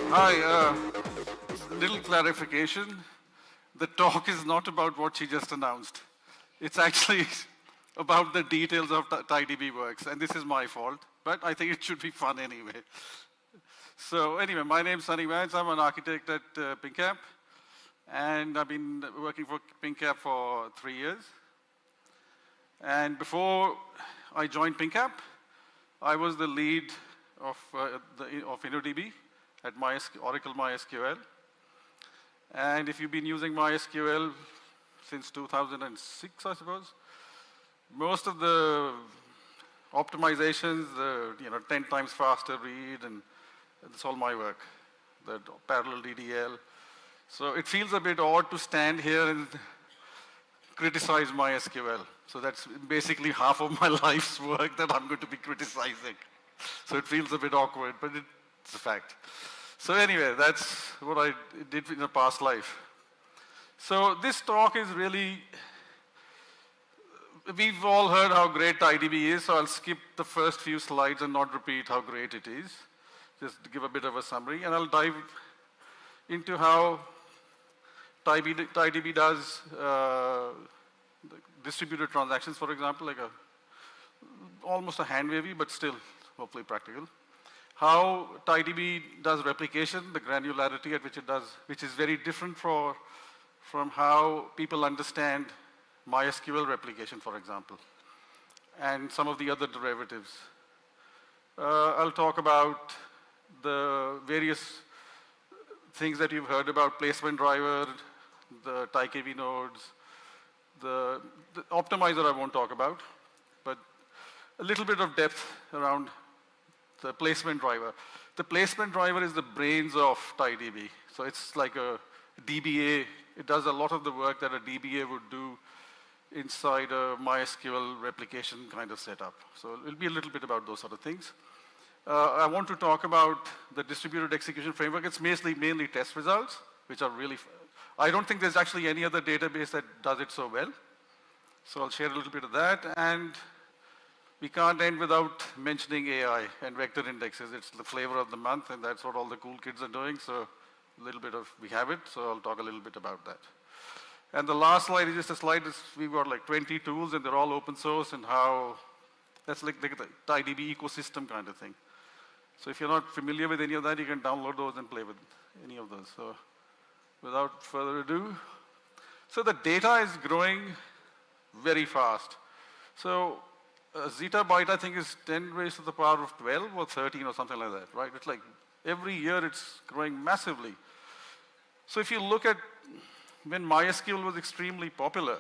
Hi, little clarification. The talk is not about what she just announced. It's actually about the details of TiDB works, and this is my fault, but I think it should be fun anyway. So anyway, my name's Sunny Bains. I'm an architect at PingCap, and I've been working for PingCap for 3 years. And before I joined PingCap, I was the lead of InnoDB at Oracle MySQL. And if you've been using MySQL since 2006, I suppose, most of the optimizations, 10 times faster read, and that's all my work, the parallel DDL. So it feels a bit odd to stand here and criticize MySQL. So that's basically half of my life's work that I'm going to be criticizing. So it feels a bit awkward, but it's a fact. So anyway, that's what I did in a past life. So this talk is really, we've all heard how great TiDB is, so I'll skip the first few slides and not repeat how great it is. Just to give a bit of a summary, and I'll dive into how TiDB does distributed transactions, for example, like almost a hand-wavy, but still hopefully practical. How TiDB does replication, the granularity at which it does, which is very different from how people understand MySQL replication, for example, and some of the other derivatives. I'll talk about the various things that you've heard about, placement driver, the TiKV nodes, the optimizer I won't talk about, but a little bit of depth around the placement driver. The placement driver is the brains of TiDB. So it's like a DBA. It does a lot of the work that a DBA would do inside a MySQL replication kind of setup. So it'll be a little bit about those sort of things. I want to talk about the distributed execution framework. It's mainly test results, which are really, I don't think there's actually any other database that does it so well. So I'll share a little bit of that. And we can't end without mentioning AI and vector indexes. It's the flavor of the month, and that's what all the cool kids are doing. So a little bit of, we have it, so I'll talk a little bit about that. And the last slide is just a slide. We've got like 20 tools, and they're all open source, and how, that's like the TiDB ecosystem kind of thing. So if you're not familiar with any of that, you can download those and play with any of those. So without further ado, so the data is growing very fast. So zettabyte, I think, is 10 raised to the power of 12 or 13 or something like that, right? It's like every year it's growing massively. So if you look at when MySQL was extremely popular,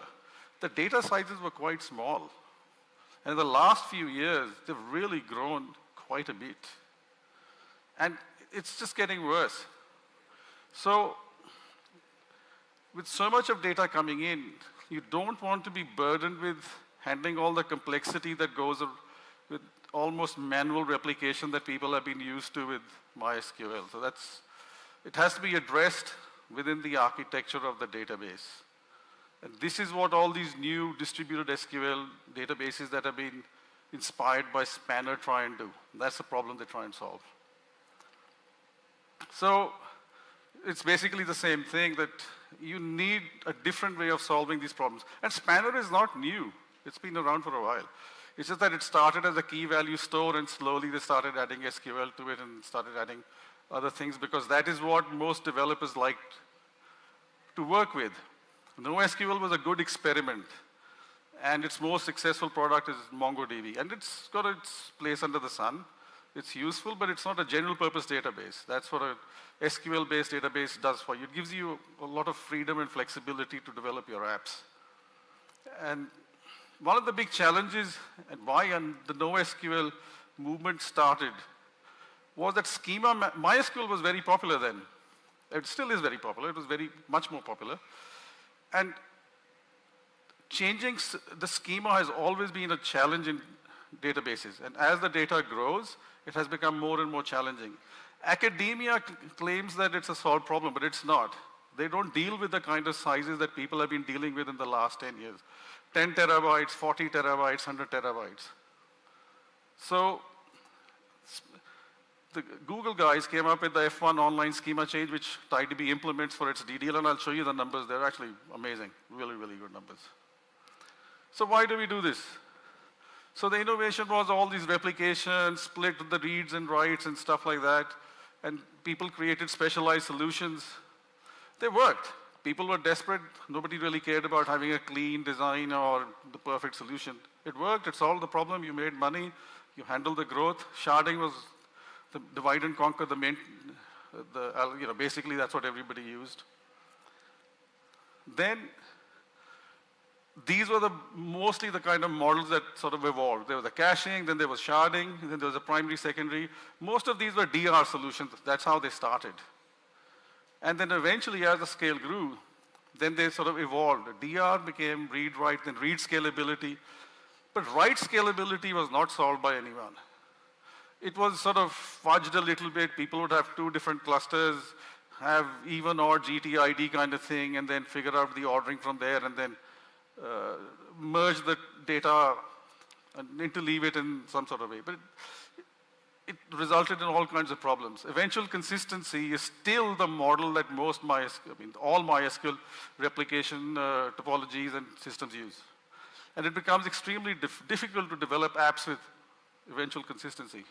the data sizes were quite small. And in the last few years, they've really grown quite a bit. And it's just getting worse. So with so much of data coming in, you don't want to be burdened with handling all the complexity that goes with almost manual replication that people have been used to with MySQL. So it has to be addressed within the architecture of the database. And this is what all these new distributed SQL databases that have been inspired by Spanner try and do. That's the problem they try and solve. So it's basically the same thing, that you need a different way of solving these problems. And Spanner is not new. It's been around for a while. It's just that it started as a key value store, and slowly they started adding SQL to it and started adding other things, because that is what most developers liked to work with. NoSQL was a good experiment, and its most successful product is MongoDB. And it's got its place under the sun. It's useful, but it's not a general purpose database. That's what a SQL-based database does for you. It gives you a lot of freedom and flexibility to develop your apps. And one of the big challenges, and why the NoSQL movement started, was that schema. MySQL was very popular then. It still is very popular. It was much more popular. And changing the schema has always been a challenge in databases. And as the data grows, it has become more and more challenging. Academia claims that it's a solved problem, but it's not. They don't deal with the kind of sizes that people have been dealing with in the last 10 years. 10 terabytes, 40 terabytes, 100 terabytes. So the Google guys came up with the F1 online schema change, which TiDB implements for its DDL, and I'll show you the numbers. They're actually amazing, really, really good numbers. So why do we do this? So the innovation was all these replications, split the reads and writes and stuff like that, and people created specialized solutions. They worked. People were desperate. Nobody really cared about having a clean design or the perfect solution. It worked. It solved the problem. You made money. You handled the growth. Sharding was the divide and conquer, basically that's what everybody used. Then these were mostly the kind of models that sort of evolved. There was a caching, then there was sharding, then there was a primary, secondary. Most of these were DR solutions. That's how they started. And then eventually, as the scale grew, then they sort of evolved. DR became read-write, then read scalability. But write scalability was not solved by anyone. It was sort of fudged a little bit. People would have two different clusters, have even or GTID kind of thing, and then figure out the ordering from there, and then merge the data and interleave it in some sort of way. But it resulted in all kinds of problems. Eventual consistency is still the model that most all MySQL replication topologies and systems use. And it becomes extremely difficult to develop apps with eventual consistency.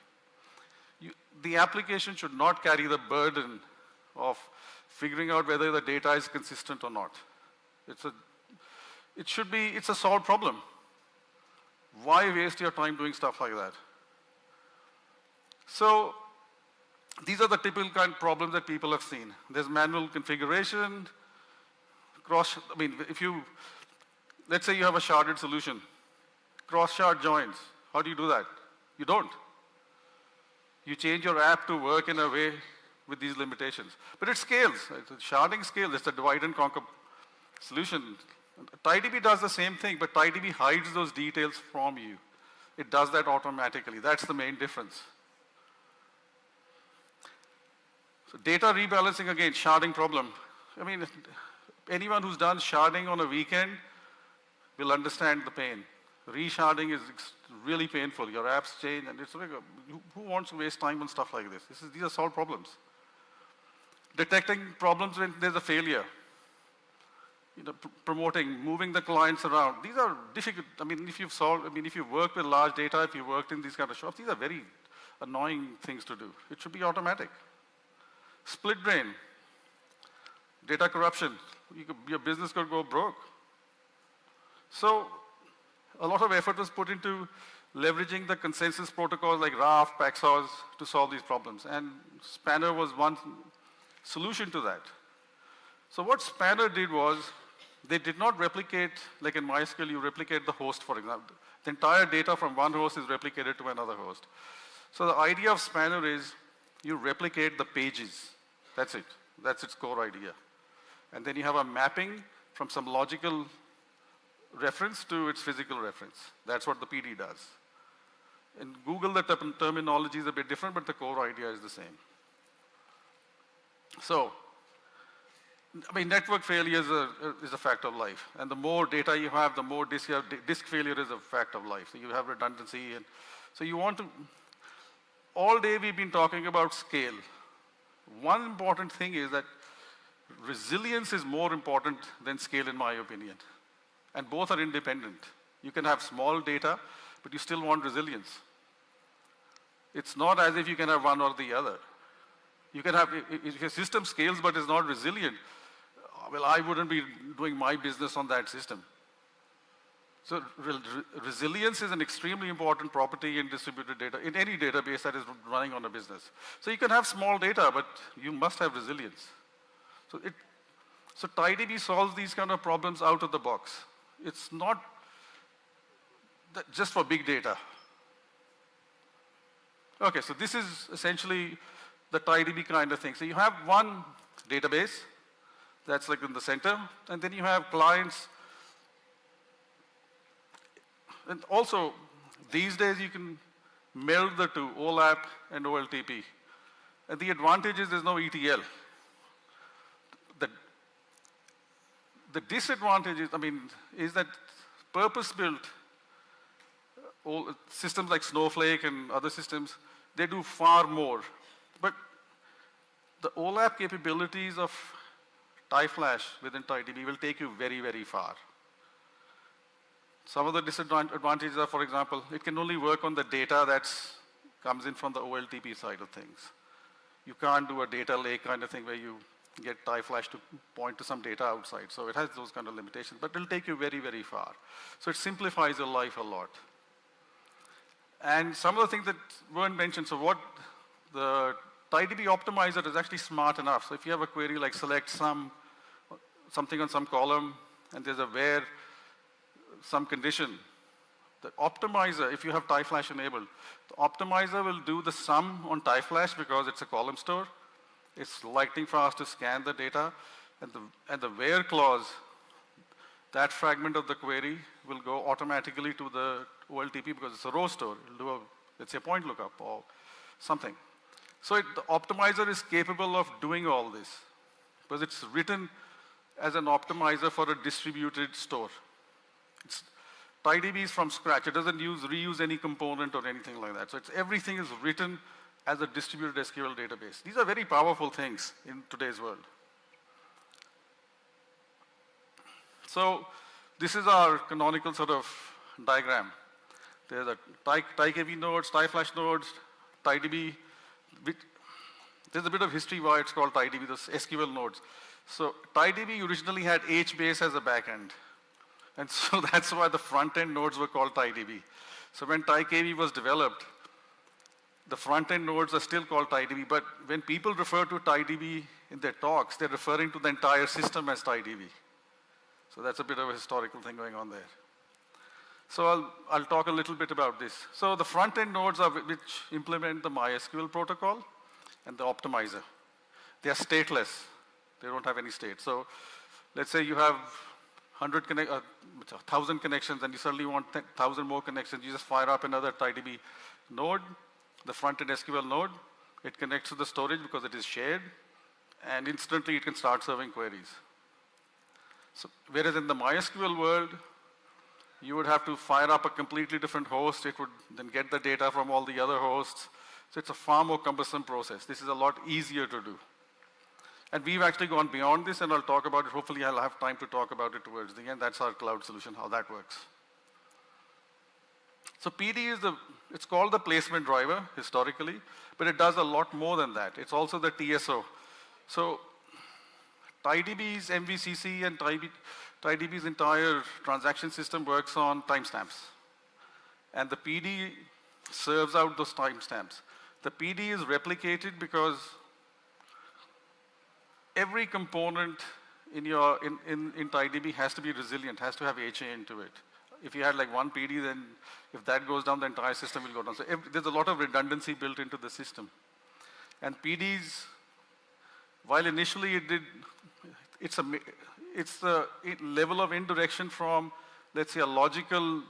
The application should not carry the burden of figuring out whether the data is consistent or not. It's a solved problem. Why waste your time doing stuff like that? So these are the typical kind of problems that people have seen. There's manual configuration, let's say you have a sharded solution, cross-shard joins. How do you do that? You don't. You change your app to work in a way with these limitations. But it scales. Sharding scales. It's a divide and conquer solution. TiDB does the same thing, but TiDB hides those details from you. It does that automatically. That's the main difference. So data rebalancing, again, sharding problem. Anyone who's done sharding on a weekend will understand the pain. Resharding is really painful. Your apps change, and it's like, who wants to waste time on stuff like this? These are solved problems. Detecting problems when there's a failure. Promoting, moving the clients around. These are difficult. If you've worked with large data, if you've worked in these kind of shops, these are very annoying things to do. It should be automatic. Split brain. Data corruption. Your business could go broke. So a lot of effort was put into leveraging the consensus protocols like RAF, Paxos to solve these problems. And Spanner was one solution to that. So what Spanner did was, they did not replicate, like in MySQL, you replicate the host, for example. The entire data from one host is replicated to another host. So the idea of Spanner is, you replicate the pages. That's it. That's its core idea. And then you have a mapping from some logical reference to its physical reference. That's what the PD does. In Google, the terminology is a bit different, but the core idea is the same. So, network failure is a fact of life. And the more data you have, the more disk you have. Disk failure is a fact of life. So you have redundancy. And so you want to, all day we've been talking about scale. One important thing is that resilience is more important than scale, in my opinion. And both are independent. You can have small data, but you still want resilience. It's not as if you can have one or the other. You can have, if your system scales but is not resilient, well, I wouldn't be doing my business on that system. So resilience is an extremely important property in distributed data, in any database that is running on a business. So you can have small data, but you must have resilience. So TiDB solves these kind of problems out of the box. It's not just for big data. Okay, so this is essentially the TiDB kind of thing. So you have one database that's like in the center, and then you have clients. And also, these days you can meld the two, OLAP and OLTP. And the advantage is there's no ETL. The disadvantage is that purpose-built systems like Snowflake and other systems, they do far more But the OLAP capabilities of TiFlash within TiDB will take you very, very far. Some of the disadvantages are, for example, it can only work on the data that comes in from the OLTP side of things. You can't do a data lake kind of thing where you get TiFlash to point to some data outside. So it has those kind of limitations, but it'll take you very, very far. So it simplifies your life a lot. And some of the things that weren't mentioned, so what the TiDB optimizer is actually smart enough. So if you have a query like select something on some column, and there's a where some condition, the optimizer, if you have TiFlash enabled, the optimizer will do the sum on TiFlash because it's a column store. It's lightning fast to scan the data, and the where clause, that fragment of the query will go automatically to the OLTP because it's a row store. It'll do let's say a point lookup or something. So the optimizer is capable of doing all this because it's written as an optimizer for a distributed store. TiDB is from scratch. It doesn't reuse any component or anything like that. So everything is written as a distributed SQL database. These are very powerful things in today's world. So this is our canonical sort of diagram. There's a TiKV nodes, TiFlash nodes, TiDB. There's a bit of history why it's called TiDB, those SQL nodes. So TiDB originally had HBase as a backend. And so that's why the front-end nodes were called TiDB. So when TiKV was developed, the front-end nodes are still called TiDB, but when people refer to TiDB in their talks, they're referring to the entire system as TiDB. So that's a bit of a historical thing going on there. So I'll talk a little bit about this. So the front-end nodes are which implement the MySQL protocol and the optimizer. They are stateless. They don't have any state. So let's say you have 1,000 connections and you suddenly want 1,000 more connections. You just fire up another TiDB node, the front-end SQL node. It connects to the storage because it is shared, and instantly it can start serving queries. So, whereas in the MySQL world, you would have to fire up a completely different host. It would then get the data from all the other hosts. So it's a far more cumbersome process. This is a lot easier to do. And we've actually gone beyond this, and I'll talk about it. Hopefully, I'll have time to talk about it towards the end. That's our cloud solution, how that works. So PD is it's called the placement driver historically, but it does a lot more than that. It's also the TSO. So TiDB's MVCC and TiDB's entire transaction system works on timestamps. And the PD serves out those timestamps. The PD is replicated because every component in TiDB has to be resilient, has to have HA into it. If you had like one PD, then if that goes down, the entire system will go down. So there's a lot of redundancy built into the system. And PDs, while initially it's the level of indirection from, let's say, a logical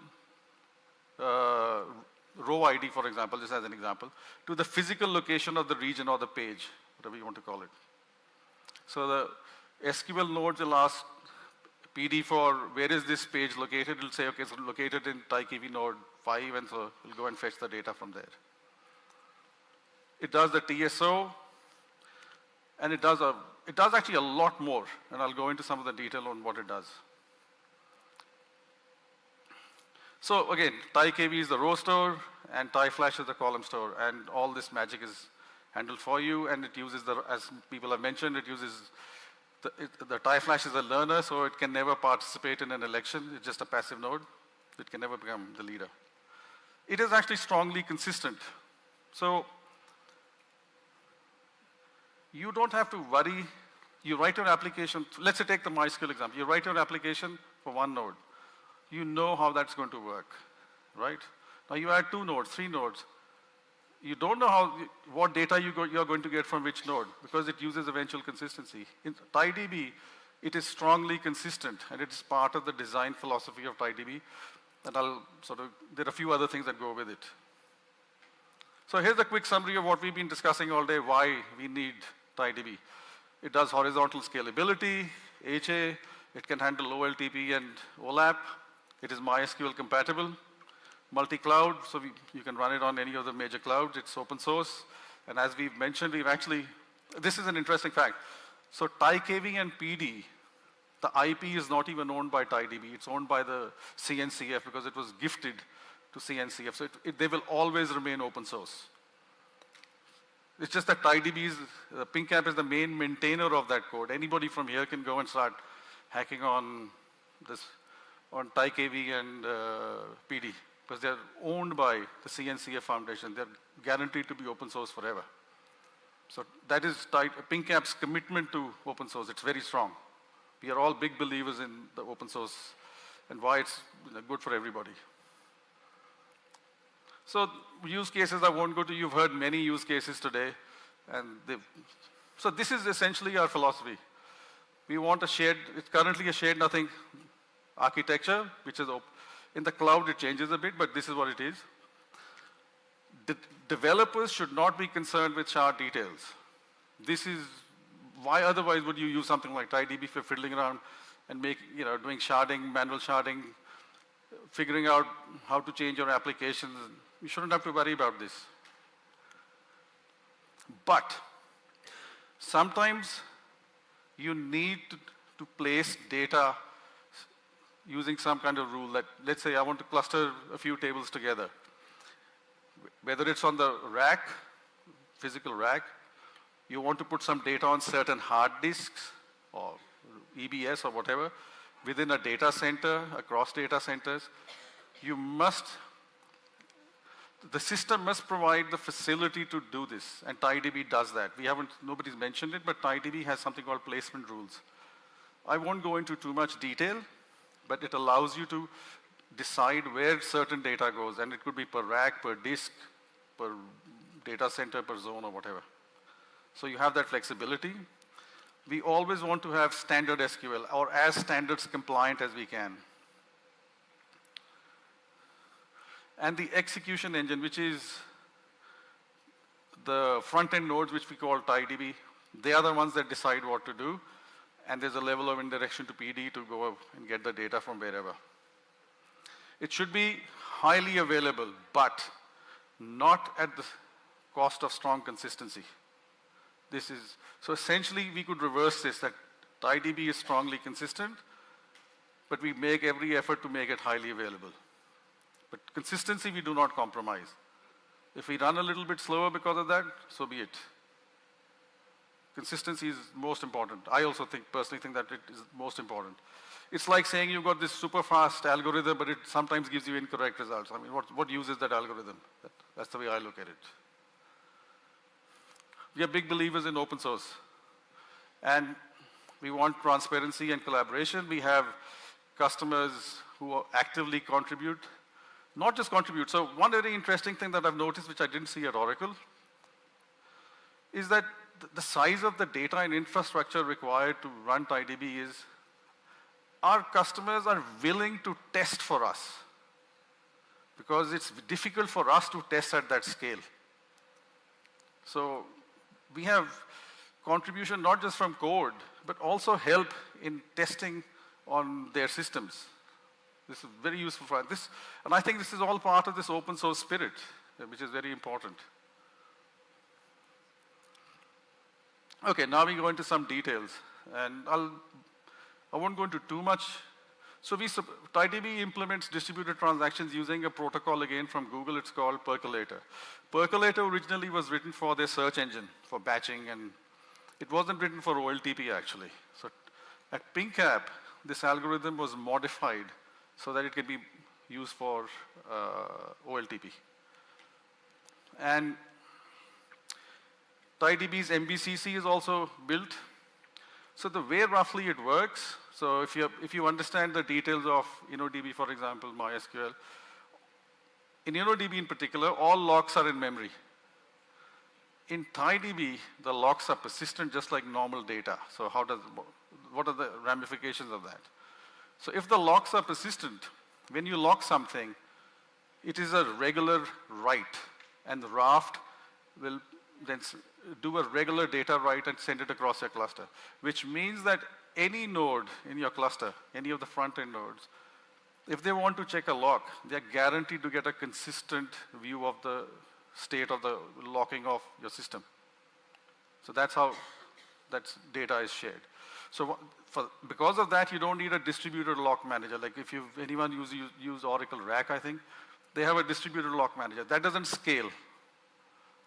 row ID, for example, just as an example, to the physical location of the region or the page, whatever you want to call it. So the SQL nodes will ask PD for where is this page located. It'll say, okay, it's located in TiKV node 5, and so it'll go and fetch the data from there. It does the TSO, and it does actually a lot more, and I'll go into some of the detail on what it does. So again, TiKV is the row store, and TiFlash is the column store, and all this magic is handled for you, and it uses as people have mentioned, it uses the TiFlash is a learner, so it can never participate in an election. It's just a passive node. It can never become the leader. It is actually strongly consistent. So you don't have to worry. You write your application. Let's say take the MySQL example. You write your application for one node. You know how that's going to work, right? Now you add 2 nodes, 3 nodes. You don't know what data you're going to get from which node because it uses eventual consistency. In TiDB, it is strongly consistent, and it's part of the design philosophy of TiDB. And there are a few other things that go with it. So here's a quick summary of what we've been discussing all day, why we need TiDB. It does horizontal scalability, HA, it can handle OLTP and OLAP, it is MySQL compatible, multi-cloud, so you can run it on any of the major clouds, it's open source, And as we've mentioned, this is an interesting fact. So TiKV and PD, the IP is not even owned by TiDB. It's owned by the CNCF because it was gifted to CNCF. So they will always remain open source. It's just that PingCap is the main maintainer of that code. Anybody from here can go and start hacking on TiKV and PD because they're owned by the CNCF Foundation. They're guaranteed to be open source forever. So that is PingCap's commitment to open source. It's very strong. We are all big believers in the open source and why it's good for everybody. So use cases I won't go to. You've heard many use cases today. So this is essentially our philosophy. We want it's currently a shared nothing architecture, which is open. In the cloud, it changes a bit, but this is what it is. Developers should not be concerned with shard details. This is why otherwise would you use something like TiDB if you're fiddling around and doing sharding, manual sharding, figuring out how to change your applications. You shouldn't have to worry about this. But sometimes you need to place data using some kind of rule that, let's say I want to cluster a few tables together. Whether it's on the rack, physical rack, you want to put some data on certain hard disks or EBS or whatever, within a data center, across data centers, the system must provide the facility to do this, and TiDB does that. Nobody's mentioned it, but TiDB has something called placement rules. I won't go into too much detail, but it allows you to decide where certain data goes, and it could be per rack, per disk, per data center, per zone, or whatever. So you have that flexibility. We always want to have standard SQL, or as standards compliant as we can. And the execution engine, which is the front-end nodes, which we call TiDB, they are the ones that decide what to do, and there's a level of indirection to PD to go and get the data from wherever. It should be highly available, but not at the cost of strong consistency. So essentially, we could reverse this, that TiDB is strongly consistent, but we make every effort to make it highly available. But consistency, we do not compromise. If we run a little bit slower because of that, so be it. Consistency is most important. I also personally think that it is most important. It's like saying you've got this super fast algorithm, but it sometimes gives you incorrect results. I mean, what use is that algorithm? That's the way I look at it. We are big believers in open source. And we want transparency and collaboration. We have customers who actively contribute. Not just contribute. So one very interesting thing that I've noticed, which I didn't see at Oracle, is that the size of the data and infrastructure required to run TiDB is, our customers are willing to test for us because it's difficult for us to test at that scale. So we have contribution not just from code, but also help in testing on their systems. This is very useful for this, and I think this is all part of this open source spirit, which is very important. Okay, now we go into some details, and I won't go into too much. So TiDB implements distributed transactions using a protocol again from Google. It's called Percolator. Percolator originally was written for their search engine, for batching, and it wasn't written for OLTP actually. So at PingCap, this algorithm was modified so that it can be used for OLTP. And TiDB's MBCC is also built. So the way roughly it works, so if you understand the details of InnoDB, for example, MySQL, in InnoDB in particular, all locks are in memory. In TiDB, the locks are persistent just like normal data. So what are the ramifications of that? So if the locks are persistent, when you lock something, it is a regular write, and the raft will then do a regular data write and send it across your cluster, which means that any node in your cluster, any of the front-end nodes, if they want to check a lock, they're guaranteed to get a consistent view of the state of the locking of your system. So that's how that data is shared. So because of that, you don't need a distributed lock manager. Like if anyone use Oracle RAC, I think, they have a distributed lock manager. That doesn't scale.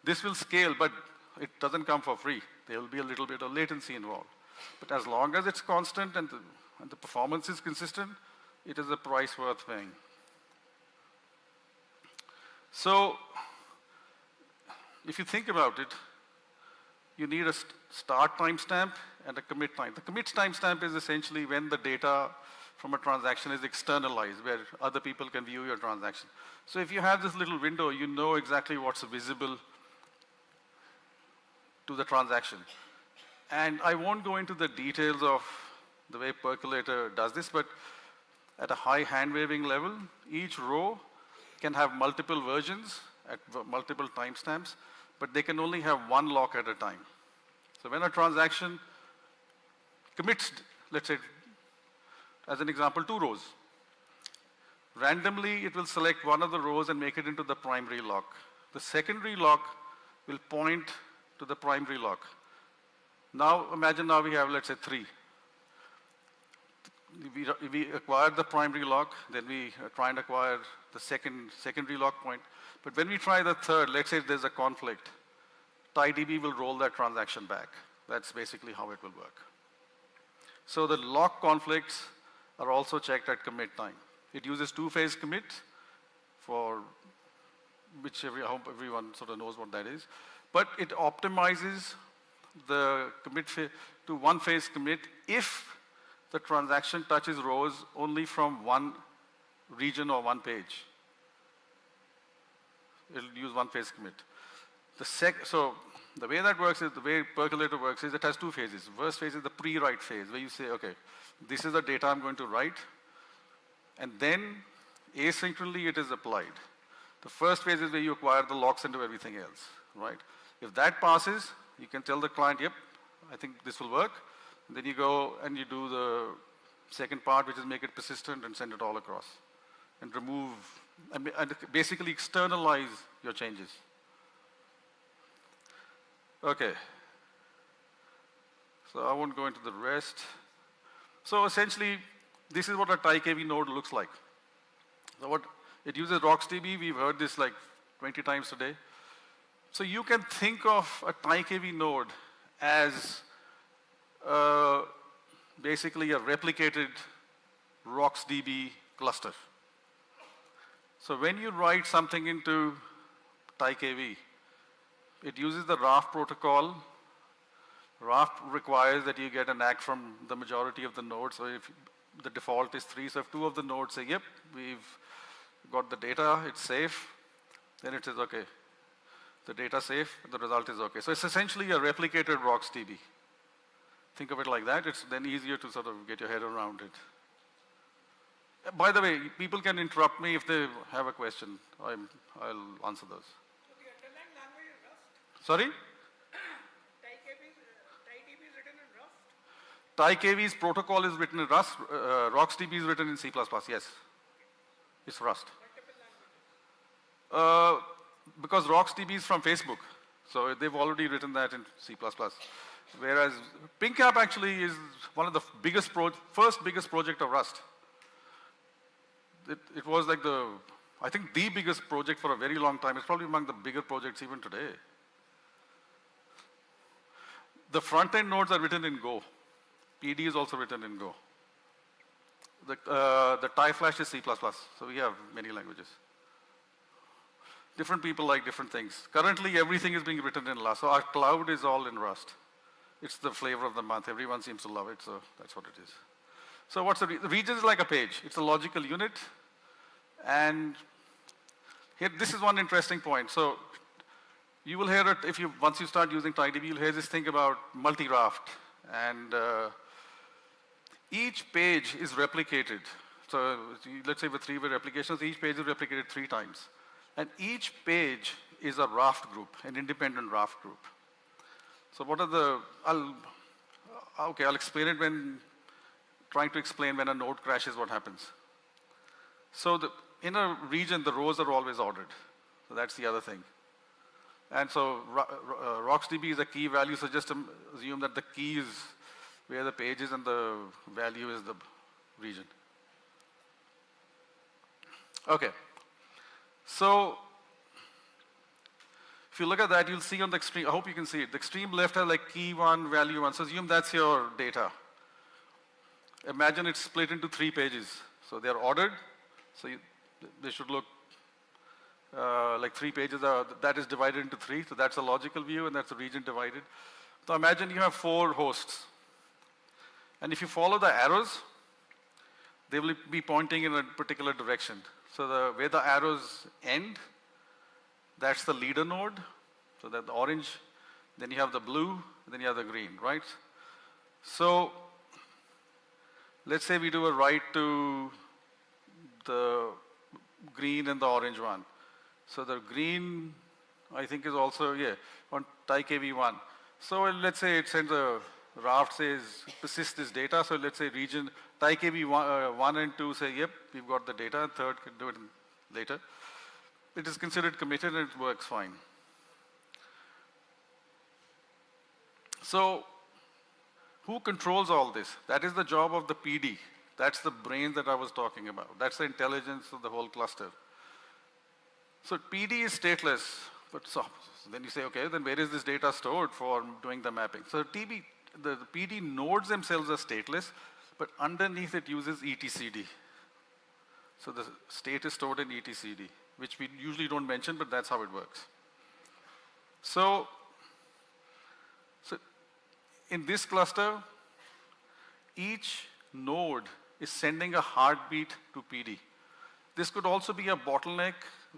This will scale, but it doesn't come for free. There will be a little bit of latency involved. But as long as it's constant and the performance is consistent, it is a price worth paying. So if you think about it, you need a start timestamp and a commit time. The commit timestamp is essentially when the data from a transaction is externalized, where other people can view your transaction. So if you have this little window, you know exactly what's visible to the transaction. And I won't go into the details of the way Percolator does this, but at a high hand-waving level, each row can have multiple versions at multiple timestamps, but they can only have one lock at a time. So when a transaction commits, let's say, as an example, 2 rows, randomly it will select one of the rows and make it into the primary lock. The secondary lock will point to the primary lock. Now imagine now we have, let's say, 3. We acquired the primary lock, then we try and acquire the secondary lock point. But when we try the third, let's say there's a conflict, TiDB will roll that transaction back. That's basically how it will work. So the lock conflicts are also checked at commit time. It uses 2-phase commit, for which I hope everyone sort of knows what that is. But it optimizes the commit to 1-phase commit if the transaction touches rows only from one region or one page. It'll use 1-phase commit. So the way that works is, the way Percolator works is it has 2 phases. The first phase is the pre-write phase, where you say, okay, this is the data I'm going to write, and then asynchronously it is applied. The first phase is where you acquire the locks into everything else, right? If that passes, you can tell the client, yep, I think this will work. And then you go and you do the second part, which is make it persistent and send it all across. And remove, and basically externalize your changes. Okay. So I won't go into the rest. So essentially, this is what a TiKV node looks like. So it uses RocksDB. We've heard this like 20 times today. So you can think of a TiKV node as basically a replicated RocksDB cluster. So when you write something into TiKV, it uses the RAF protocol. RAF requires that you get an ACK from the majority of the nodes. So if the default is 3, so if 2 of the nodes say, yep, we've got the data, it's safe, then it says, okay, the data's safe, the result is okay. So it's essentially a replicated RocksDB. Think of it like that. It's then easier to sort of get your head around it. By the way, people can interrupt me if they have a question. I'll answer those. So the underlying language is Rust? Sorry? TiDB is written in Rust? TiKV's protocol is written in Rust. RocksDB is written in C++, yes. It's Rust. What type of language? Because RocksDB is from Facebook. So they've already written that in C++. Whereas PingCap actually is one of the first biggest project of Rust. It was like I think the biggest project for a very long time. It's probably among the bigger projects even today. The front-end nodes are written in Go. PD is also written in Go. The TiFlash is C++, so we have many languages. Different people like different things. Currently, everything is being written in Rust, so our cloud is all in Rust. It's the flavor of the month. Everyone seems to love it, so that's what it is. So what's the region is like a page. It's a logical unit. And here, this is one interesting point. So you will hear it, once you start using TiDB, you'll hear this thing about multi-raft. And each page is replicated. So let's say with 3-way replications, each page is replicated 3 times. And each page is a raft group, an independent raft group. So what are I'll explain it trying to explain when a node crashes what happens. So in a region, the rows are always ordered. So that's the other thing. And so RocksDB is a key value, so just assume that the key is where the page is and the value is the region. Okay. So if you look at that, you'll see on the extreme, I hope you can see it. The extreme left has like key 1, value 1. So assume that's your data. Imagine it's split into 3 pages. So they're ordered. So they should look like 3 pages. That is divided into 3. So that's a logical view, and that's a region divided. So imagine you have 4 hosts. And if you follow the arrows, they will be pointing in a particular direction. So where the arrows end, that's the leader node. So that the orange, then you have the blue, then you have the green, right? So let's say we do a write to the green and the orange one. So the green, I think, is also, on TiKV1. So let's say it sends a raft, says persist this data. So let's say region, TiKV1 and 2 say, yep, we've got the data, and third can do it later. It is considered committed and it works fine. So who controls all this? That is the job of the PD. That's the brain that I was talking about. That's the intelligence of the whole cluster. So PD is stateless, but so then you say, okay, then where is this data stored for doing the mapping? So the PD nodes themselves are stateless, but underneath it uses etcd. So the state is stored in etcd, which we usually don't mention, but that's how it works. So in this cluster, each node is sending a heartbeat to PD. This could also be a bottleneck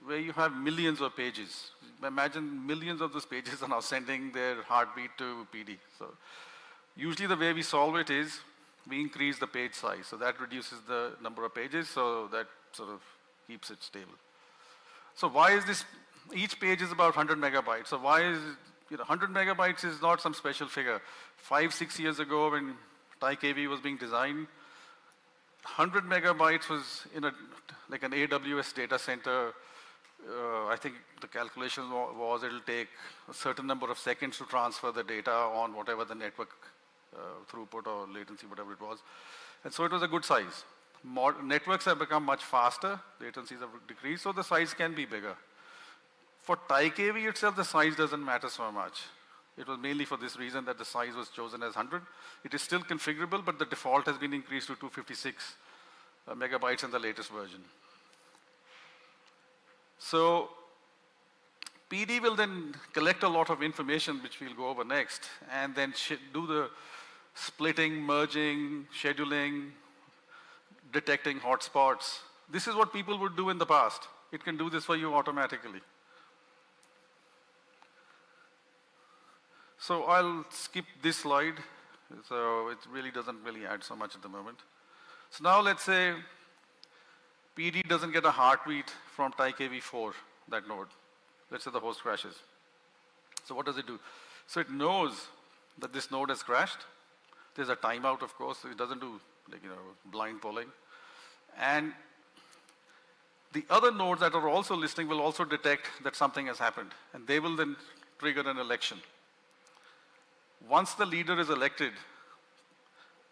where you have millions of pages. Imagine millions of those pages are now sending their heartbeat to PD. So usually the way we solve it is we increase the page size. So that reduces the number of pages, so that sort of keeps it stable. So why is this? Each page is about 100 megabytes. So why is 100 megabytes is not some special figure. 5-6 years ago when TiKV was being designed, 100 megabytes was in like an AWS data center. I think the calculation was it'll take a certain number of seconds to transfer the data on whatever the network throughput or latency, whatever it was. And so it was a good size. Networks have become much faster, latencies have decreased, so the size can be bigger. For TiKV itself, the size doesn't matter so much. It was mainly for this reason that the size was chosen as 100. It is still configurable, but the default has been increased to 256 megabytes in the latest version. So PD will then collect a lot of information, which we'll go over next, and then do the splitting, merging, scheduling, detecting hotspots. This is what people would do in the past. It can do this for you automatically. So I'll skip this slide. So it really doesn't really add so much at the moment. So now let's say PD doesn't get a heartbeat from TiKV4, that node. Let's say the host crashes. So what does it do? So it knows that this node has crashed. There's a timeout, of course. So it doesn't do blind polling. And the other nodes that are also listening will also detect that something has happened. And they will then trigger an election. Once the leader is elected,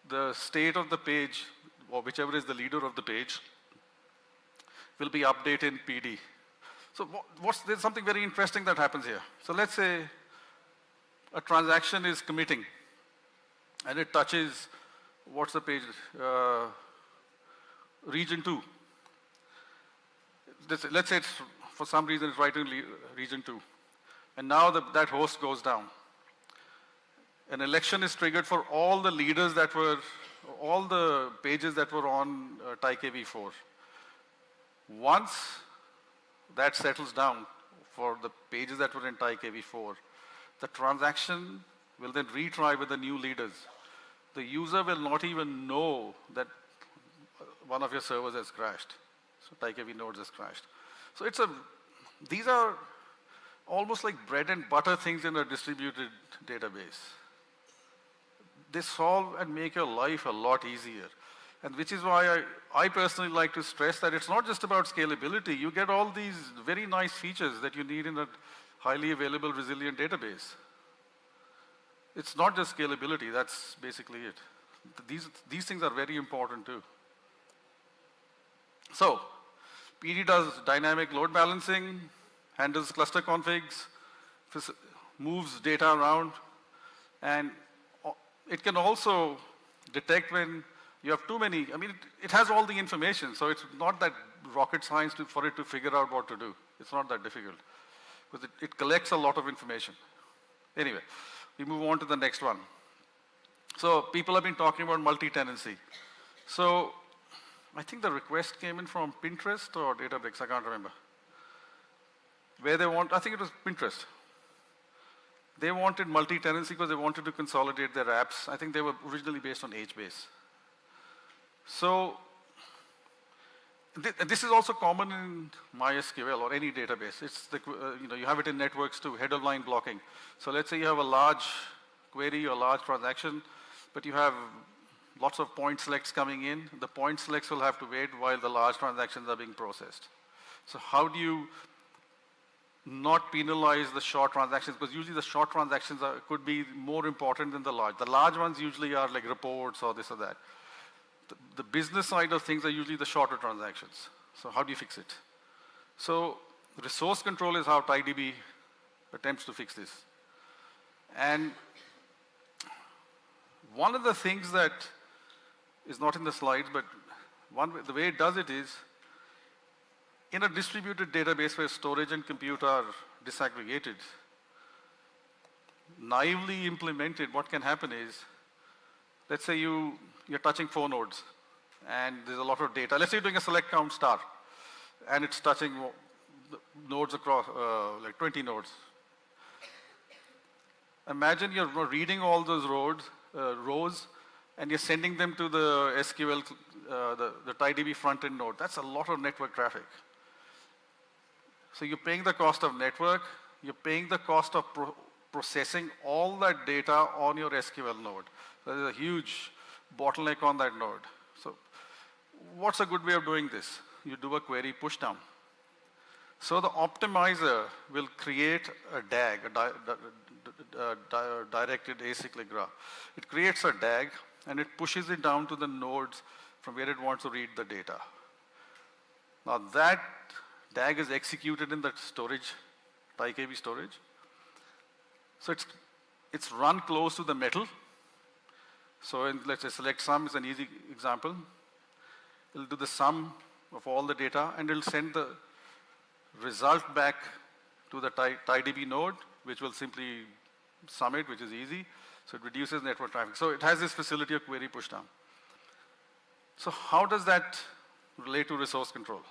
the state of the page, or whichever is the leader of the page, will be updated in PD. So there's something very interesting that happens here. So let's say a transaction is committing, and it touches, what's the page? Region 2. Let's say it's, for some reason it's writing region 2. And now that host goes down. An election is triggered for all the leaders that were, all the pages that were on TiKV4. Once that settles down for the pages that were in TiKV4, the transaction will then retry with the new leaders. The user will not even know that one of your servers has crashed. So TiKV nodes has crashed. So these are almost like bread and butter things in a distributed database. They solve and make your life a lot easier. And which is why I personally like to stress that it's not just about scalability. You get all these very nice features that you need in a highly available, resilient database. It's not just scalability, that's basically it. These things are very important too. So, PD does dynamic load balancing, handles cluster configs, moves data around, and it can also detect when you have too many. I mean, it has all the information, so it's not that rocket science for it to figure out what to do. It's not that difficult, because it collects a lot of information. Anyway, we move on to the next one. So people have been talking about multi-tenancy. So I think the request came in from Pinterest or Databricks, I can't remember. Where they want, I think it was Pinterest. They wanted multi-tenancy because they wanted to consolidate their apps. I think they were originally based on HBase. So this is also common in MySQL or any database. It's the, you have it in networks too, header line blocking. So let's say you have a large query or large transaction, but you have lots of point selects coming in. The point selects will have to wait while the large transactions are being processed. So how do you not penalize the short transactions? Because usually the short transactions could be more important than the large. The large ones usually are like reports or this or that. The business side of things are usually the shorter transactions. So how do you fix it? So resource control is how TiDB attempts to fix this. And one of the things that is not in the slides, but the way it does it is, in a distributed database where storage and compute are disaggregated, naively implemented, what can happen is, let's say you're touching 4 nodes, and there's a lot of data. Let's say you're doing a select count star, and it's touching nodes across, like 20 nodes. Imagine you're reading all those rows, and you're sending them to the SQL, the TiDB front-end node. That's a lot of network traffic. So you're paying the cost of network, you're paying the cost of processing all that data on your SQL node. So there's a huge bottleneck on that node. So what's a good way of doing this? You do a query pushdown. So the optimizer will create a DAG, a directed acyclic graph. It creates a DAG, and it pushes it down to the nodes from where it wants to read the data. Now that DAG is executed in the storage, TiKV storage. So it's run close to the metal. So let's say select sum is an easy example. It'll do the sum of all the data, and it'll send the result back to the TiDB node, which will simply sum it, which is easy. So it reduces network traffic. So it has this facility of query pushdown. So how does that relate to resource control?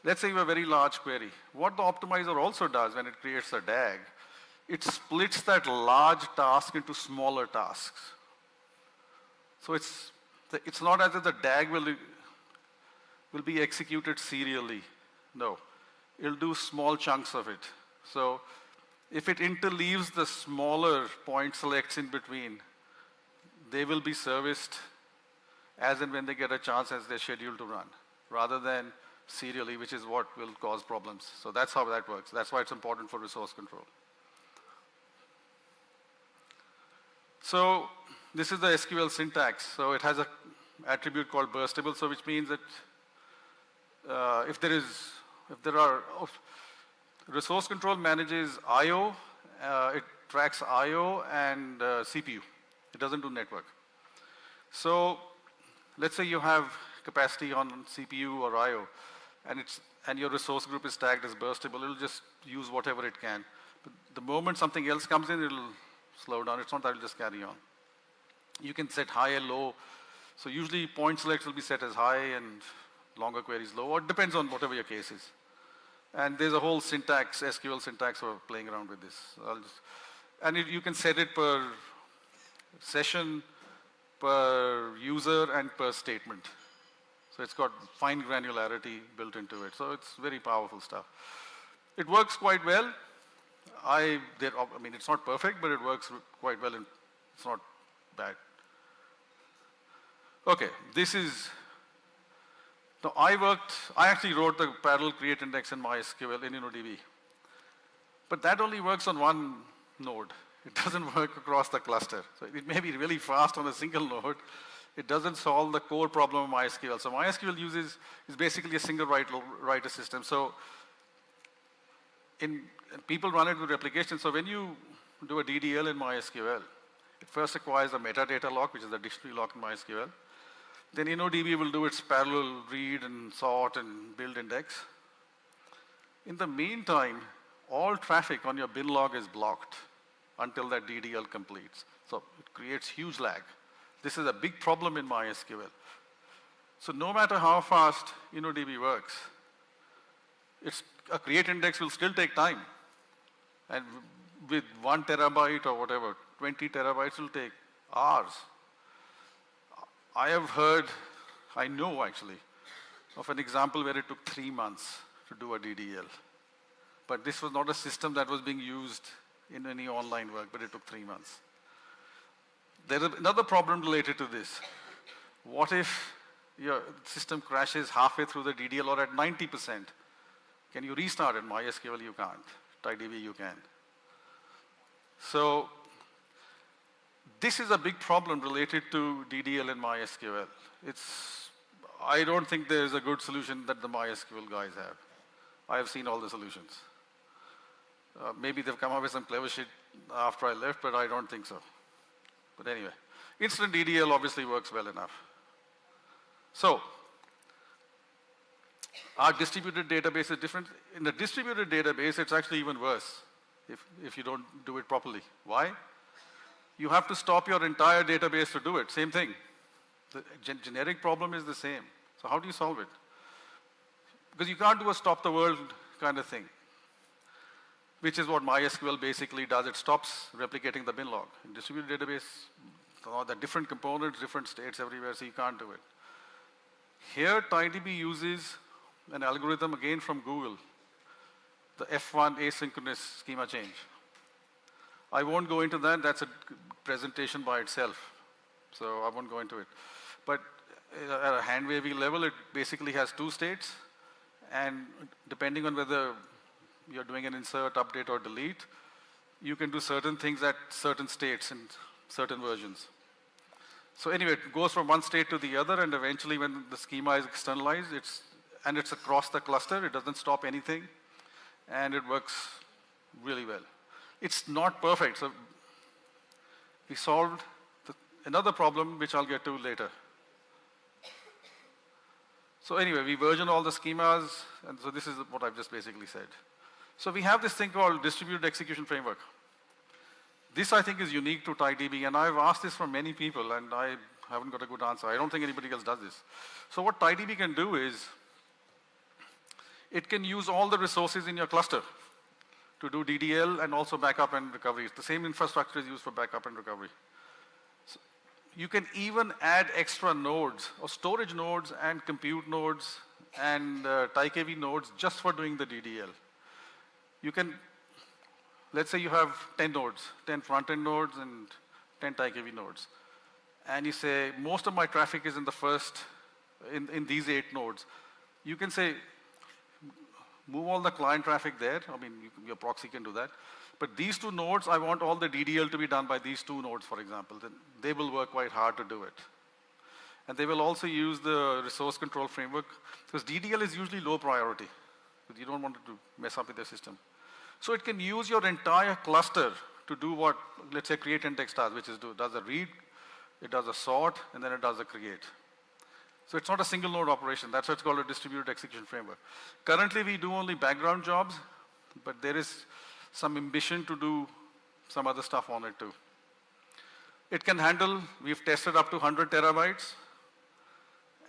Let's say you have a very large query. What the optimizer also does when it creates a DAG, it splits that large task into smaller tasks. So it's not as if the DAG will be executed serially. No, it'll do small chunks of it. So if it interleaves the smaller point selects in between, they will be serviced as and when they get a chance as they're scheduled to run, rather than serially, which is what will cause problems. So that's how that works. That's why it's important for resource control. So this is the SQL syntax. So it has an attribute called burstable, so which means that resource control manages I/O, it tracks I/O and CPU. It doesn't do network. So let's say you have capacity on CPU or I/O, and your resource group is tagged as burstable. It'll just use whatever it can. But the moment something else comes in, it'll slow down. It's not that it'll just carry on. You can set high and low. So usually point selects will be set as high and longer queries low, or it depends on whatever your case is. And there's a whole syntax, SQL syntax for playing around with this. You can set it per session, per user, and per statement. So it's got fine granularity built into it. So it's very powerful stuff. It works quite well. I mean, it's not perfect, but it works quite well, and it's not bad. Okay, this is, now I actually wrote the parallel create index in MySQL in InnoDB. But that only works on one node. It doesn't work across the cluster. So it may be really fast on a single node. It doesn't solve the core problem of MySQL. So MySQL is basically a single writer system. So people run it with replication. So when you do a DDL in MySQL, it first requires a metadata lock, which is a dictionary lock in MySQL. Then InnoDB will do its parallel read and sort and build index. In the meantime, all traffic on your bin log is blocked until that DDL completes. So it creates huge lag. This is a big problem in MySQL. So no matter how fast InnoDB works, a create index will still take time. And with 1 terabyte or whatever, 20 terabytes will take hours. I know actually, of an example where it took 3 months to do a DDL. But this was not a system that was being used in any online work, but it took 3 months. There is another problem related to this. What if your system crashes halfway through the DDL or at 90%? Can you restart it? MySQL, you can't. TiDB, you can. So this is a big problem related to DDL in MySQL. I don't think there's a good solution that the MySQL guys have. I have seen all the solutions. Maybe they've come up with some clever shit after I left, but I don't think so. But anyway, instant DDL obviously works well enough. So, our distributed database is different. In the distributed database, it's actually even worse if you don't do it properly. Why? You have to stop your entire database to do it. Same thing. The generic problem is the same. So how do you solve it? Because you can't do a stop the world kind of thing, which is what MySQL basically does. It stops replicating the bin log. In distributed database, there are different components, different states everywhere, so you can't do it. Here, TiDB uses an algorithm again from Google, the F1 asynchronous schema change. I won't go into that. That's a presentation by itself, so I won't go into it. But at a hand-wavy level, it basically has 2 states, and depending on whether you're doing an insert, update, or delete, you can do certain things at certain states in certain versions. So anyway, it goes from one state to the other, and eventually when the schema is externalized, it's across the cluster, it doesn't stop anything, and it works really well. It's not perfect, so we solved another problem, which I'll get to later. So anyway, we version all the schemas, and so this is what I've just basically said. So we have this thing called distributed execution framework. This, I think, is unique to TiDB, and I've asked this from many people, and I haven't got a good answer. I don't think anybody else does this. So what TiDB can do is, it can use all the resources in your cluster to do DDL and also backup and recovery. The same infrastructure is used for backup and recovery. So you can even add extra nodes, or storage nodes and compute nodes and TiKV nodes just for doing the DDL. You can, let's say you have 10 nodes, 10 front-end nodes and 10 TiKV nodes. And you say, most of my traffic is in the first, in these 8 nodes. You can say, move all the client traffic there. I mean, your proxy can do that. But these 2 nodes, I want all the DDL to be done by these 2 nodes, for example. Then they will work quite hard to do it. And they will also use the resource control framework, because DDL is usually low priority, because you don't want it to mess up with the system. So it can use your entire cluster to do what, let's say, create index does, which is does a read, it does a sort, and then it does a create. So it's not a single node operation. That's why it's called a distributed execution framework. Currently, we do only background jobs, but there is some ambition to do some other stuff on it too. It can handle, we've tested up to 100 terabytes,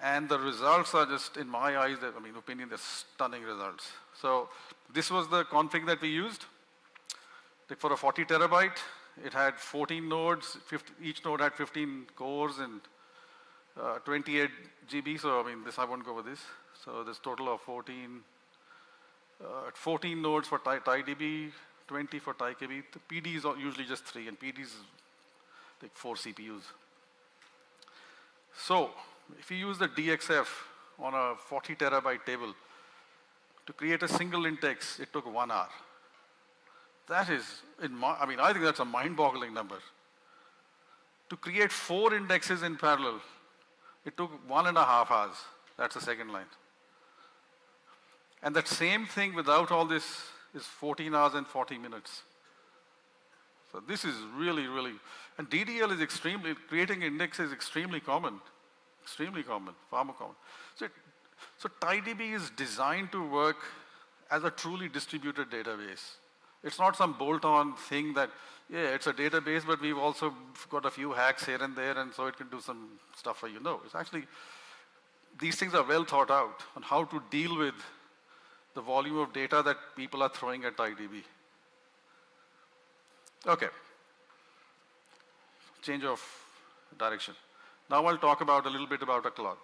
and the results are just, in my eyes, opinion, they're stunning results. So this was the config that we used. For a 40 terabyte, it had 14 nodes, each node had 15 cores and 28 GB, so this, I won't go over this. So there's total of 14 nodes for TiDB, 20 for TiKV. The PD is usually just 3, and PD is like 4 CPUs. So if you use the DXF on a 40 terabyte table, to create a single index, it took 1 hour. That is, I think that's a mind-boggling number. To create 4 indexes in parallel, it took 1.5 hours. That's the second line. And that same thing without all this is 14 hours and 40 minutes. So this is really, really, and DDL is creating index is extremely common, far more common. So TiDB is designed to work as a truly distributed database. It's not some bolt-on thing that, yeah, it's a database, but we've also got a few hacks here and there, and so it can do some stuff for you. No, it's actually, these things are well thought out on how to deal with the volume of data that people are throwing at TiDB. Okay. Change of direction. Now I'll talk about a little bit about a cloud.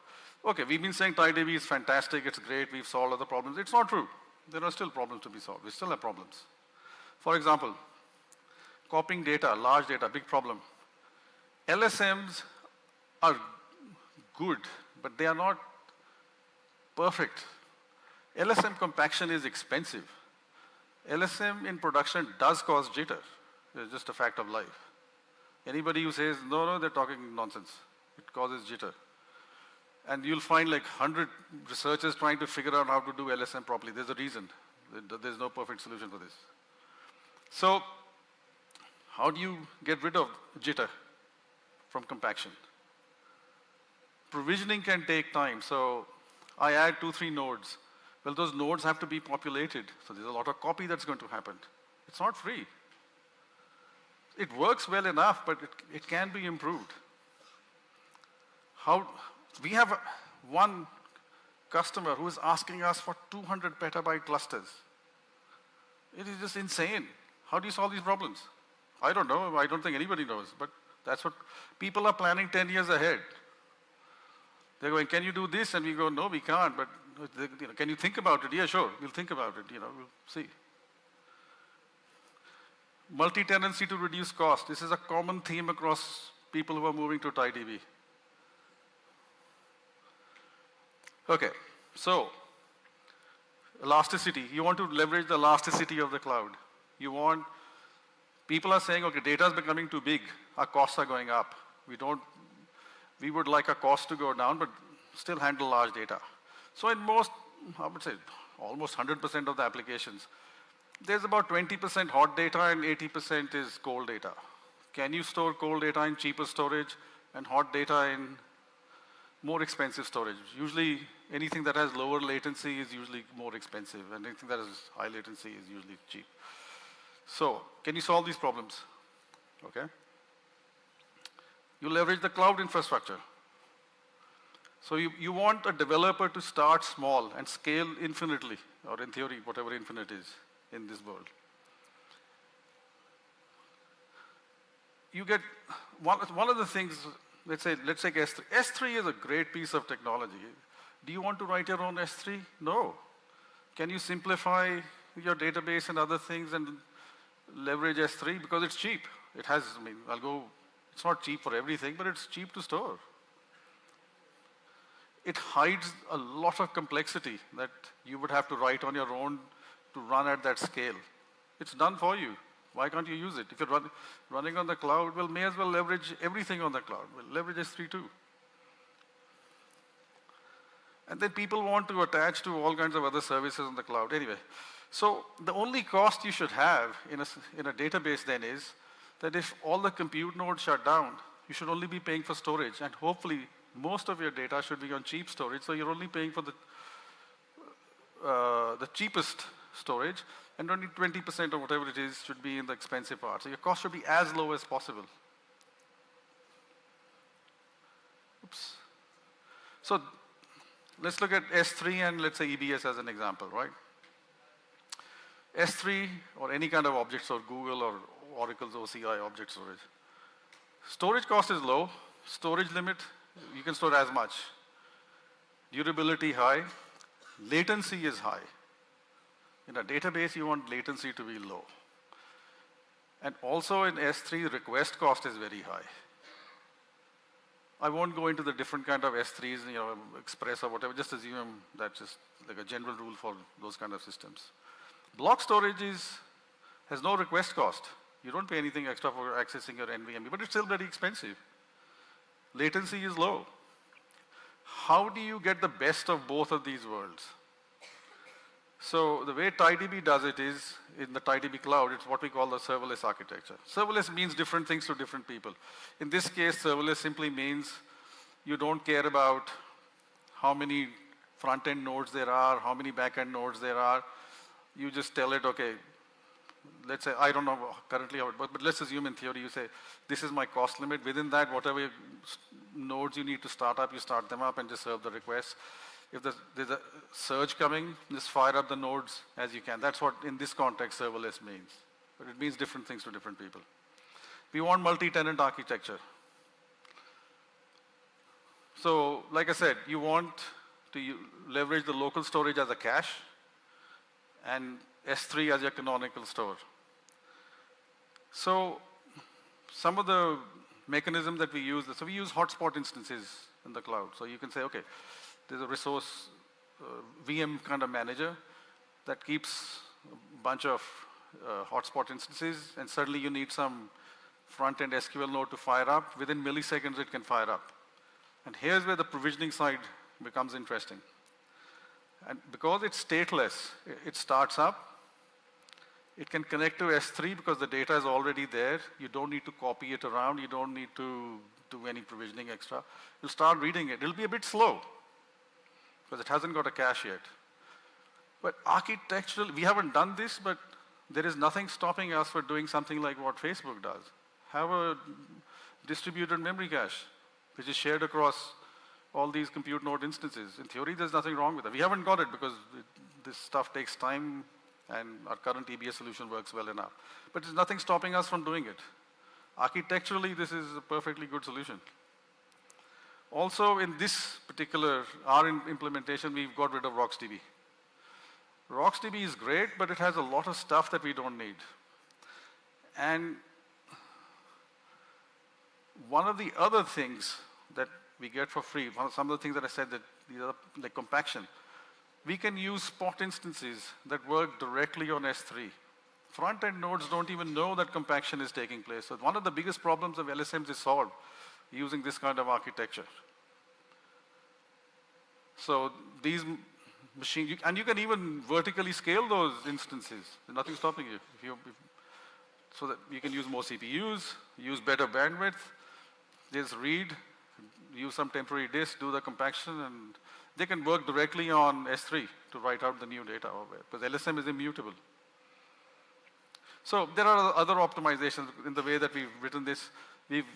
Okay, we've been saying TiDB is fantastic, it's great, we've solved other problems. It's not true. There are still problems to be solved. We still have problems. For example, copying data, large data, big problem. LSMs are good, but they are not perfect. LSM compaction is expensive. LSM in production does cause jitter. It's just a fact of life. Anybody who says, no, they're talking nonsense. It causes jitter. And you'll find like 100 researchers trying to figure out how to do LSM properly. There's a reason. There's no perfect solution for this. So, how do you get rid of jitter from compaction? Provisioning can take time. So, I add 2-3 nodes. Well, those nodes have to be populated. So, there's a lot of copy that's going to happen. It's not free. It works well enough, but it can be improved. We have one customer who is asking us for 200 petabyte clusters. It is just insane. How do you solve these problems? I don't know. I don't think anybody knows. But that's what people are planning 10 years ahead. They're going, can you do this? And we go, no, we can't. But can you think about it? Yeah, sure. We'll think about it. We'll see. Multi-tenancy to reduce cost. This is a common theme across people who are moving to TiDB. Okay, so elasticity. You want to leverage the elasticity of the cloud. People are saying, okay, data is becoming too big. Our costs are going up. We would like our costs to go down, but still handle large data. So in most, I would say, almost 100% of the applications, there's about 20% hot data and 80% is cold data. Can you store cold data in cheaper storage and hot data in more expensive storage? Usually, anything that has lower latency is usually more expensive, and anything that has high latency is usually cheap. So, can you solve these problems? Okay. You leverage the cloud infrastructure. So you want a developer to start small and scale infinitely, or in theory, whatever infinite is in this world. You get, one of the things, let's take S3. S3 is a great piece of technology. Do you want to write your own S3? No. Can you simplify your database and other things and leverage S3? Because it's cheap. It has, it's not cheap for everything, but it's cheap to store. It hides a lot of complexity that you would have to write on your own to run at that scale. It's done for you. Why can't you use it? If you're running on the cloud, well, may as well leverage everything on the cloud. Well, leverage S3 too. And then people want to attach to all kinds of other services on the cloud. Anyway, so the only cost you should have in a database then is that if all the compute nodes shut down, you should only be paying for storage, and hopefully most of your data should be on cheap storage, so you're only paying for the cheapest storage, and only 20% or whatever it is should be in the expensive part. So your cost should be as low as possible. Oops. So let's look at S3 and let's say EBS as an example, right? S3 or any kind of objects or Google or Oracle's OCI object storage. Storage cost is low. Storage limit, you can store as much. Durability high. Latency is high. In a database, you want latency to be low. And also in S3, request cost is very high. I won't go into the different kind of S3s, Express or whatever, just assume that's just like a general rule for those kind of systems. Block storage is has no request cost. You don't pay anything extra for accessing your NVMe, but it's still very expensive. Latency is low. How do you get the best of both of these worlds? So the way TiDB does it is, in the TiDB cloud, it's what we call the serverless architecture. Serverless means different things to different people. In this case, serverless simply means you don't care about how many front-end nodes there are, how many back-end nodes there are. You just tell it, okay, let's say, I don't know currently how it works, but let's assume in theory you say, this is my cost limit. Within that, whatever nodes you need to start up, you start them up and just serve the request. If there's a surge coming, just fire up the nodes as you can. That's what, in this context, serverless means. But it means different things to different people. We want multi-tenant architecture. So, like I said, you want to leverage the local storage as a cache and S3 as your canonical store. So, some of the mechanisms that we use, so we use hotspot instances in the cloud. So you can say, okay, there's a resource VM kind of manager that keeps a bunch of hotspot instances, and suddenly you need some front-end SQL node to fire up. Within milliseconds, it can fire up. And here's where the provisioning side becomes interesting. And because it's stateless, it starts up. It can connect to S3 because the data is already there. You don't need to copy it around. You don't need to do any provisioning extra. You'll start reading it. It'll be a bit slow because it hasn't got a cache yet. But architectural, we haven't done this, but there is nothing stopping us for doing something like what Facebook does. Have a distributed memory cache, which is shared across all these compute node instances. In theory, there's nothing wrong with it. We haven't got it because this stuff takes time and our current EBS solution works well enough. But there's nothing stopping us from doing it. Architecturally, this is a perfectly good solution. Also, in this particular, our implementation, we've got rid of RocksDB. RocksDB is great, but it has a lot of stuff that we don't need. And one of the other things that we get for free, some of the things that I said, that these are like compaction, we can use spot instances that work directly on S3. Front-end nodes don't even know that compaction is taking place. So one of the biggest problems of LSMs is solved using this kind of architecture. So these machines, and you can even vertically scale those instances. There's nothing stopping you. So that you can use more CPUs, use better bandwidth, just read, use some temporary disk, do the compaction, and they can work directly on S3 to write out the new data over there, because LSM is immutable. So there are other optimizations in the way that we've written this. We've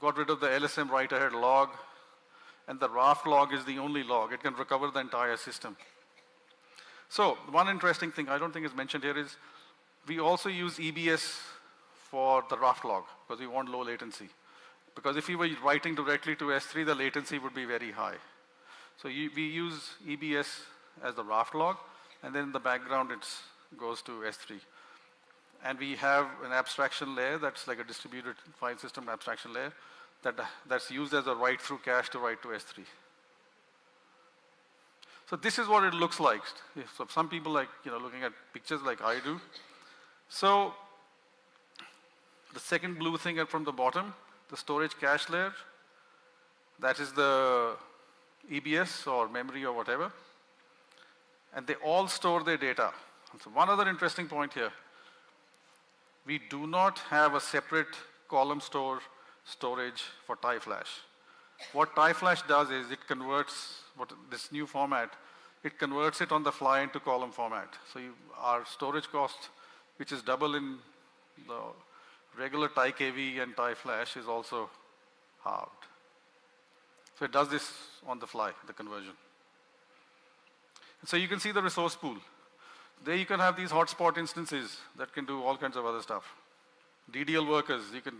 got rid of the LSM write-ahead log, and the raft log is the only log. It can recover the entire system. So one interesting thing I don't think is mentioned here is we also use EBS for the raft log because we want low latency. Because if we were writing directly to S3, the latency would be very high. So we use EBS as the raft log, and then in the background it goes to S3. And we have an abstraction layer that's like a distributed file system abstraction layer that's used as a write-through cache to write to S3. So this is what it looks like. So some people like, looking at pictures like I do. So the second blue thing from the bottom, the storage cache layer, that is the EBS or memory or whatever. And they all store their data. So one other interesting point here. We do not have a separate column store storage for TiFlash. What TiFlash does is it converts this new format, it converts it on the fly into column format. So our storage cost, which is double in the regular TiKV and TiFlash, is also halved. So it does this on the fly, the conversion. So you can see the resource pool. There you can have these hotspot instances that can do all kinds of other stuff. DDL workers, you can,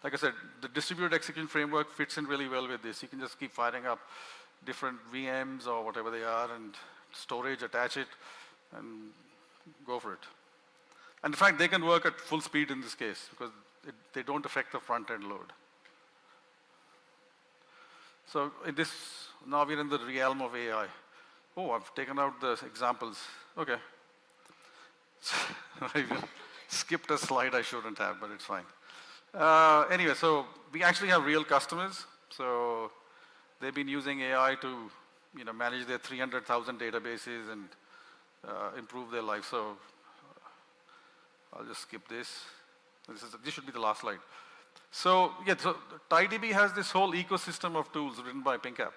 like I said, the distributed execution framework fits in really well with this. You can just keep firing up different VMs or whatever they are and storage, attach it, and go for it. And in fact, they can work at full speed in this case because they don't affect the front-end load. So in this, now we're in the realm of AI. Oh, I've taken out the examples. Okay. skipped a slide I shouldn't have, but it's fine. Anyway, so we actually have real customers. So they've been using AI to manage their 300,000 databases and improve their life. So I'll just skip this. This should be the last slide. So yeah, so TiDB has this whole ecosystem of tools written by PinkApp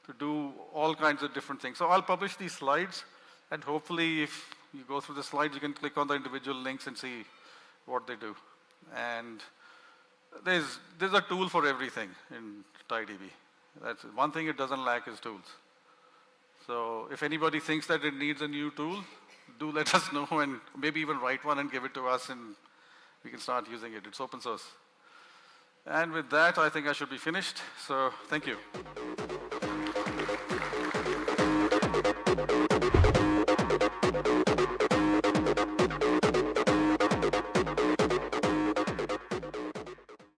to do all kinds of different things. So I'll publish these slides, and hopefully if you go through the slides, you can click on the individual links and see what they do. And there's a tool for everything in TiDB. That's one thing it doesn't lack is tools. So if anybody thinks that it needs a new tool, do let us know and maybe even write one and give it to us and we can start using it. It's open source. And with that, I think I should be finished. So thank you.